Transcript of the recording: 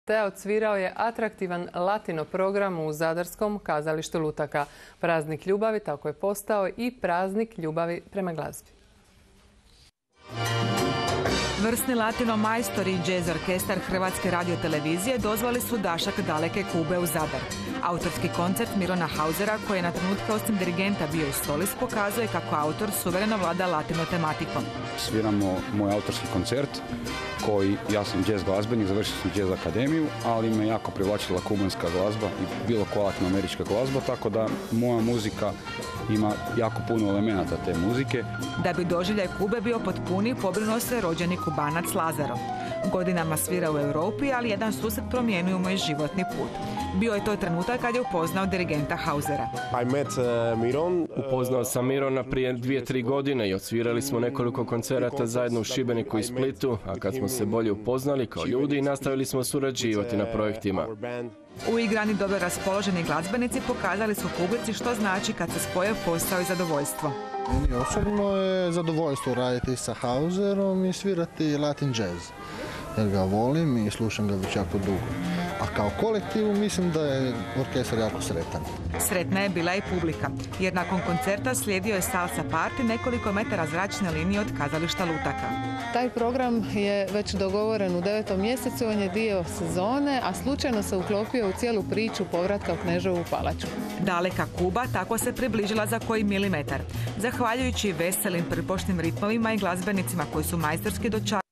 te odsvirao je atraktivan latino program u zadarskom kazalištu Lutaka. Praznik ljubavi tako je postao i praznik ljubavi prema glazbi. Vrsni latino majstori i jazz orkestar Hrvatske radiotelevizije dozvali su dašak daleke Kube u Zadar. Autorski koncert Mirona Hausera, koji je na trenutke osim dirigenta bio i solist, pokazuje kako autor suvereno vlada latino tematikom. Sviramo moj autorski koncert koji, ja sam jazz glazbenik, završio sam jazz akademiju, ali me jako privlačila kubanska glazba i bilo koja latinoamerička glazba, tako da moja muzika ima jako puno elemenata te muzike. Da bi doživljaj Kube bio potpuni, pobrinuo se rođeni Kubanac Lazaro. Godinama svira u Europi, ali jedan susret promijenio moj životni put. Bio je to trenutak kad je upoznao dirigenta Hausera. Upoznao sam Mirona prije 2-3 godine i odsvirali smo nekoliko koncerata zajedno u Šibeniku i Splitu, a kad smo se bolje upoznali kao ljudi, nastavili smo surađivati na projektima. Uigrani, dobro raspoloženi glazbenici pokazali su publici što znači kad se spoje posao i zadovoljstvo. Meni osobno je zadovoljstvo raditi sa Hauserom i svirati latin jazz, jer ga volim i slušam ga već jako dugo. A kao kolektivu mislim da je orkestar jako sretan. Sretna je bila i publika, jer nakon koncerta slijedio je salsa party nekoliko metara zračne linije od kazališta Lutaka. Taj program je već dogovoren u 9. mjesecu, on je dio sezone, a slučajno se uklopio u cijelu priču povratka u Kneževu palaču. Daleka Kuba tako se približila za koji milimetar. Zahvaljujući veselim prpošnim ritmovima i glazbenicima koji su majstorski dočarali